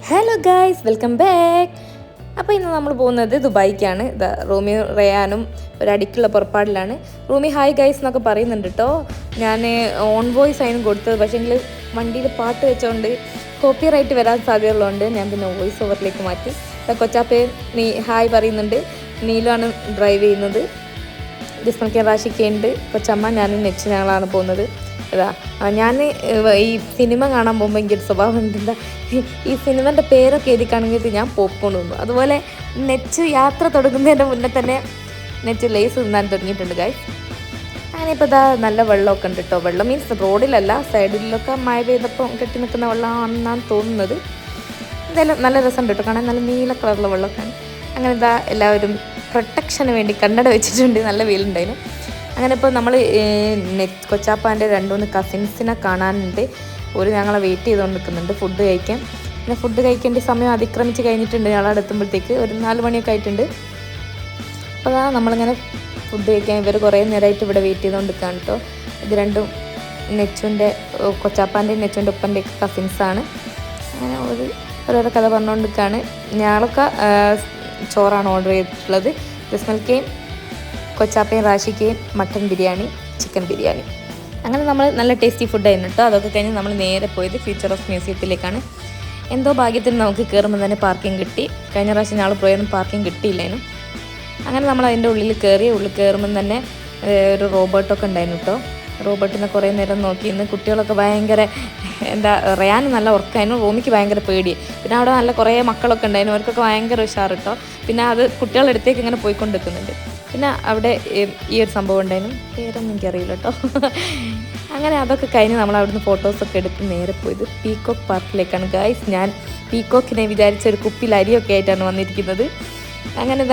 Hello guys, welcome back. അപ്പോൾ ഇന്ന് നമ്മൾ പോകുന്നത് ദുബായിക്കാണ്. റൂമിയും റയാനും ഒരടിക്കുള്ള പുറപ്പാടിലാണ്. റൂമി ഹായ് ഗൈസ് എന്നൊക്കെ പറയുന്നുണ്ട് കേട്ടോ. ഞാൻ ഓൺ വോയിസ് ആയിരുന്നു കൊടുത്തത്, പക്ഷേങ്കിൽ വണ്ടിയിൽ പാട്ട് വെച്ചുകൊണ്ട് കോപ്പി റൈറ്റ് വരാൻ സാധ്യതയുള്ളതുകൊണ്ട് ഞാൻ പിന്നെ വോയിസ് ഓവറിലേക്ക് മാറ്റി. കൊച്ചാപ്പേ ഹായ് പറയുന്നുണ്ട്. നീലുമാണ് ഡ്രൈവ് ചെയ്യുന്നത്. ജിസ്മൽക്കെ റാഷിക്കുണ്ട്. കൊച്ചമ്മ ഞാനും നെച്ച് ഞങ്ങളാണ് പോകുന്നത്. ഞാൻ ഈ സിനിമ കാണാൻ പോകുമ്പോൾ എനിക്കൊരു സ്വഭാവം ഉണ്ട്. ഈ സിനിമൻ്റെ പേരൊക്കെ എഴുതിക്കാണെങ്കിൽ ഞാൻ പോപ്കോൺ തിന്നു. അതുപോലെ നെച്ച് യാത്ര തുടങ്ങുന്നതിൻ്റെ മുന്നേ തന്നെ നെച്ച് ലേസ് തിന്നാൻ തുടങ്ങിയിട്ടുണ്ട് ഗൈസ്. അങ്ങനെ ഇപ്പോൾ നല്ല വെള്ളമൊക്കെ ഉണ്ട് കേട്ടോ. വെള്ളം മീൻസ് റോഡിലല്ല, സൈഡിലൊക്കെ മഴ പെയ്തപ്പോൾ കെട്ടി നിൽക്കുന്ന വെള്ളമാണെന്നാണ് തോന്നുന്നത്. എന്തായാലും നല്ല രസമുണ്ട് കേട്ടോ കാണാൻ. നല്ല നീല കളറുള്ള വെള്ളമൊക്കെയാണ്. അങ്ങനെ എല്ലാവരും പ്രൊട്ടക്ഷന് വേണ്ടി കണ്ണട വെച്ചിട്ടുണ്ട്. നല്ല വെയിലുണ്ടായിരുന്നു. അങ്ങനെ ഇപ്പോൾ നമ്മൾ കൊച്ചാപ്പാൻ്റെ 2-3 കസിൻസിനെ കാണാനുണ്ട്. ഒരു ഞങ്ങളെ വെയിറ്റ് ചെയ്തുകൊണ്ട് നിൽക്കുന്നുണ്ട് ഫുഡ് കഴിക്കാൻ. പിന്നെ ഫുഡ് കഴിക്കേണ്ട സമയം അതിക്രമിച്ച് കഴിഞ്ഞിട്ടുണ്ട്. ഞങ്ങളവിടെ എത്തുമ്പോഴത്തേക്ക് ഒരു 4 മണിയൊക്കെ ആയിട്ടുണ്ട്. അപ്പോൾ നമ്മളിങ്ങനെ ഫുഡ് കഴിക്കാൻ ഇവർ കുറേ നേരമായിട്ട് ഇവിടെ വെയിറ്റ് ചെയ്തുകൊണ്ട് നിൽക്കുകയാണ് കേട്ടോ. ഇത് രണ്ടും നെച്ചുൻ്റെ കൊച്ചാപ്പാൻ്റെയും നെച്ചുൻ്റെ ഉപ്പൻ്റെയൊക്കെ കസിൻസാണ്. അങ്ങനെ ഓരോരോ കഥ പറഞ്ഞുകൊണ്ട് നിൽക്കുകയാണ്. ഞങ്ങളൊക്കെ ചോറാണ് ഓർഡർ ചെയ്തിട്ടുള്ളത്. ജിസ്മൽക്കയും കൊച്ചാപ്പയും റാഷിക്കയും മട്ടൻ ബിരിയാണി, ചിക്കൻ ബിരിയാണി. അങ്ങനെ നമ്മൾ നല്ല ടേസ്റ്റി ഫുഡായിരുന്നു കേട്ടോ. അതൊക്കെ കഴിഞ്ഞ് നമ്മൾ നേരെ പോയത് ഫ്യൂച്ചർ ഓഫ് മ്യൂസിയത്തിലേക്കാണ്. എന്തോ ഭാഗ്യത്തിന് നമുക്ക് കയറുമ്പോൾ തന്നെ പാർക്കിംഗ് കിട്ടി. കഴിഞ്ഞ പ്രാവശ്യം ഞങ്ങൾ പോയൊന്നും പാർക്കിംഗ് കിട്ടിയില്ലായിരുന്നു. അങ്ങനെ നമ്മൾ അതിൻ്റെ ഉള്ളിൽ കയറുമ്പം തന്നെ ഒരു റോബോട്ടൊക്കെ ഉണ്ടായിരുന്നു കേട്ടോ. റോബോട്ടിനെ കുറേ നേരം നോക്കിയിരുന്നു. കുട്ടികളൊക്കെ ഭയങ്കര റയാൻ നല്ല ഉറക്കായിരുന്നു. റൂമിക്ക് ഭയങ്കര പേടി. പിന്നെ അവിടെ നല്ല കുറേ മക്കളൊക്കെ ഉണ്ടായിരുന്നു. അവർക്കൊക്കെ ഭയങ്കര ഉഷാർ കേട്ടോ. പിന്നെ അത് കുട്ടികളുടെ അടുത്തേക്ക് ഇങ്ങനെ പോയിക്കൊണ്ടിരിക്കുന്നുണ്ട്. പിന്നെ അവിടെ ഈ ഒരു സംഭവം ഉണ്ടായിരുന്നു. പേരൊന്നും എനിക്കറിയില്ല കേട്ടോ. അങ്ങനെ അതൊക്കെ കഴിഞ്ഞ് നമ്മൾ അവിടുന്ന് ഫോട്ടോസൊക്കെ എടുത്ത് നേരെ പോയത് പീക്കോക്ക് പാർക്കിലേക്കാണ് ഗൈസ്. ഞാൻ പീക്കോക്കിനെ വിചാരിച്ച ഒരു കുപ്പിയിൽ അരിയൊക്കെ ആയിട്ടാണ് വന്നിരിക്കുന്നത്. അങ്ങനെ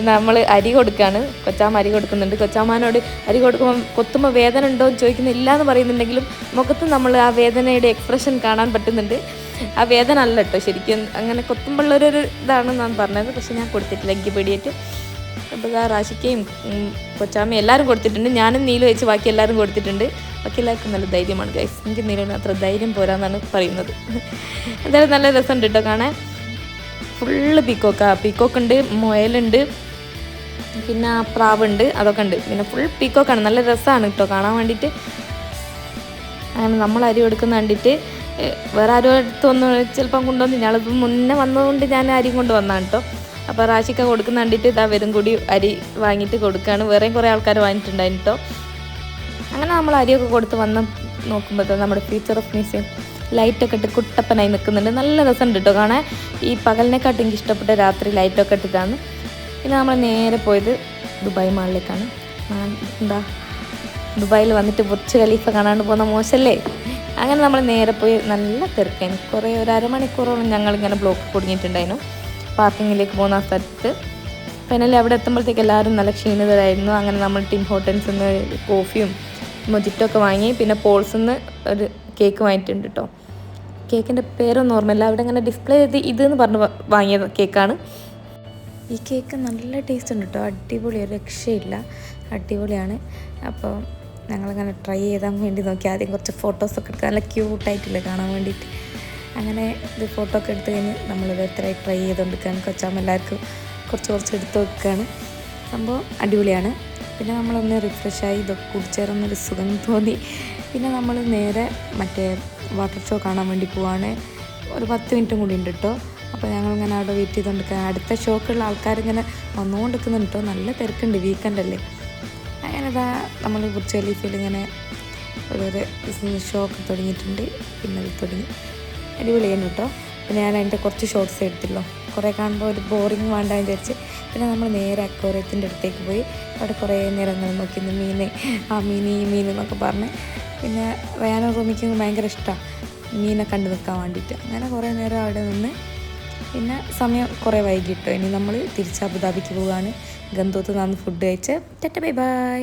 നമ്മൾ അരി കൊടുക്കുകയാണ്. കൊച്ചാമ്മ അരി കൊടുക്കുന്നുണ്ട്. കൊച്ചാമ്മനോട് അരി കൊത്തുമ്പോൾ വേദന ഉണ്ടോ എന്ന് ചോദിക്കുന്നില്ല എന്ന് പറയുന്നുണ്ടെങ്കിലും മുഖത്ത് നമ്മൾ ആ വേദനയുടെ എക്സ്പ്രഷൻ കാണാൻ പറ്റുന്നുണ്ട്. ആ വേദന അല്ല കേട്ടോ ശരിക്കും. അങ്ങനെ കൊത്തുമ്പോഴുള്ളൊരു ഇതാണ് ഞാൻ പറഞ്ഞത്. പക്ഷെ ഞാൻ കൊടുത്തിട്ടില്ല, എനിക്ക് പേടിയായിട്ട്. അപ്പോൾ റാഷിക്കയും കൊച്ചാമ്മയും എല്ലാവരും കൊടുത്തിട്ടുണ്ട്. ഞാനും നീല് വെച്ച് ബാക്കി എല്ലാവരും കൊടുത്തിട്ടുണ്ട്. ബാക്കി എല്ലാവർക്കും നല്ല ധൈര്യമാണ് ഗൈസ്. എനിക്ക് നീലിന് അത്ര ധൈര്യം പോരാന്നാണ് പറയുന്നത്. എന്തായാലും നല്ല രസമുണ്ട് കേട്ടോ കാണാൻ. ഫുള്ള് പീക്കോക്ക് ഉണ്ട്, മുയലുണ്ട്, പിന്നെ പ്രാവുണ്ട്, അതൊക്കെ ഉണ്ട്. പിന്നെ ഫുൾ പീക്കോക്കാണ്. നല്ല രസമാണ് കേട്ടോ കാണാൻ വേണ്ടിയിട്ട്. അങ്ങനെ നമ്മൾ അരി കൊടുക്കുന്ന കണ്ടിട്ട് വേറെ ആരും അടുത്തൊന്നും ചിലപ്പം കൊണ്ടുവന്ന് ഞങ്ങളിത് മുന്നേ വന്നതുകൊണ്ട് ഞാൻ അരി കൊണ്ട് വന്നതാണ് കേട്ടോ. അപ്പോൾ റാഷിക്ക കൊടുക്കുന്ന കണ്ടിട്ട് വരും കൂടി അരി വാങ്ങിയിട്ട് കൊടുക്കുകയാണ്. വേറെയും കുറേ ആൾക്കാർ വാങ്ങിയിട്ടുണ്ടായിരുന്നു കേട്ടോ. അങ്ങനെ നമ്മൾ അരിയൊക്കെ കൊടുത്ത് വന്ന് നോക്കുമ്പോൾ നമ്മുടെ ഫ്യൂച്ചർ ഓഫ് മ്യൂസിയം ലൈറ്റൊക്കെ ഇട്ട് കുട്ടപ്പനായി നിൽക്കുന്നുണ്ട്. നല്ല രസമുണ്ട് കേട്ടോ കാണാൻ. ഈ പകലിനെക്കാട്ടും എനിക്ക് ഇഷ്ടപ്പെട്ട രാത്രി ലൈറ്റൊക്കെ ഇട്ടിട്ടാണ്. പിന്നെ നമ്മൾ നേരെ പോയത് ദുബായ് മാളിലേക്കാണ്. ദുബായിൽ വന്നിട്ട് ബുർജ് ഖലീഫ കാണാണ്ട് പോകുന്ന മോശമല്ലേ. അങ്ങനെ നമ്മൾ നേരെ പോയി. നല്ല തിരക്കായിരുന്നു. ഒരു അരമണിക്കൂറോളം ഞങ്ങളിങ്ങനെ ബ്ലോക്ക് കുടുങ്ങിയിട്ടുണ്ടായിരുന്നു പാർക്കിങ്ങിലേക്ക് പോകുന്ന സ്ഥലത്ത്. ഫൈനലി അവിടെ എത്തുമ്പോഴത്തേക്ക് എല്ലാവരും നല്ല ക്ഷീണിതരായിരുന്നു. അങ്ങനെ നമ്മൾ ടിം ഹോട്ടൽസിൽ നിന്ന് കോഫിയും മൊജിറ്റോ ഒക്കെ വാങ്ങി. പിന്നെ പോൾസിൽ നിന്ന് ഒരു കേക്ക് വാങ്ങിയിട്ടുണ്ട് കേട്ടോ. കേക്കിൻ്റെ പേരൊന്നും ഓർമ്മയില്ല. അവിടെ ഇങ്ങനെ ഡിസ്പ്ലേ ചെയ്ത് ഇതെന്ന് പറഞ്ഞ് വാങ്ങിയ കേക്കാണ്. ഈ കേക്ക് നല്ല ടേസ്റ്റ് ഉണ്ട് കേട്ടോ. അടിപൊളി, ഒരു രക്ഷയില്ല, അടിപൊളിയാണ്. അപ്പോൾ ഞങ്ങളിങ്ങനെ ട്രൈ ചെയ്താൻ വേണ്ടി നോക്കി. ആദ്യം കുറച്ച് ഫോട്ടോസൊക്കെ എടുക്കുക. നല്ല ക്യൂട്ടായിട്ടില്ല കാണാൻ വേണ്ടിയിട്ട്. അങ്ങനെ ഇത് ഫോട്ടോ ഒക്കെ എടുത്ത് കഴിഞ്ഞ് നമ്മളിത് എത്രയായി ട്രൈ ചെയ്തുകൊണ്ടിരിക്കുകയാണ്. കൊച്ചാമ്മ എല്ലാവർക്കും കുറച്ച് എടുത്ത് വെക്കുകയാണ്. സംഭവം അടിപൊളിയാണ്. പിന്നെ നമ്മളൊന്ന് റിഫ്രഷായി ഇതൊക്കെ കുടിച്ചേർന്നൊരു സുഖം തോന്നി. പിന്നെ നമ്മൾ നേരെ മറ്റേ വാട്ടർ ഷോ കാണാൻ വേണ്ടി പോവാണ്. ഒരു 10 മിനിറ്റും കൂടി ഉണ്ട് കേട്ടോ. അപ്പോൾ ഞങ്ങളിങ്ങനെ അവിടെ വെയിറ്റ് ചെയ്തുകൊണ്ടിരിക്കുക. അടുത്ത ഷോക്കുള്ള ആൾക്കാരിങ്ങനെ വന്നുകൊണ്ടിരിക്കുന്നുണ്ട് കേട്ടോ. നല്ല തിരക്കുണ്ട്, വീക്കെൻഡല്ലേ. അങ്ങനെ നമ്മൾ ബുർജ് ഖലീഫയിൽ ഇങ്ങനെ ഓരോരോ ഷോ ഒക്കെ തുടങ്ങിയിട്ടുണ്ട്. പിന്നെ അത് തുടങ്ങി അടിപൊളിയായിരുന്നു കേട്ടോ. പിന്നെ ഞാൻ അതിൻ്റെ കുറച്ച് ഷോർട്സ് എടുത്തില്ലോ. കുറേ കാണുമ്പോൾ ഒരു ബോറിങ് വേണ്ട വിചാരിച്ച്. പിന്നെ നമ്മൾ നേരെ അക്വേറിയത്തിൻ്റെ അടുത്തേക്ക് പോയി. അവിടെ കുറേ നേരം അങ്ങനെ നോക്കിയിരുന്നു. ഈ മീൻ എന്നൊക്കെ പറഞ്ഞ്. പിന്നെ റയാനും റൂമിക്കും ഭയങ്കര ഇഷ്ടമാണ് മീനെ കണ്ടു നിൽക്കാൻ വേണ്ടിയിട്ട്. അങ്ങനെ കുറേ നേരം അവിടെ നിന്ന് പിന്നെ സമയം കുറേ വൈകിട്ടോ. ഇനി നമ്മൾ തിരിച്ച് അബുദാബിക്ക് പോവുകയാണ്. ഗന്തൂത്ത് നിന്ന് ഫുഡ് കഴിച്ച് ടാറ്റ ബൈ ബൈ.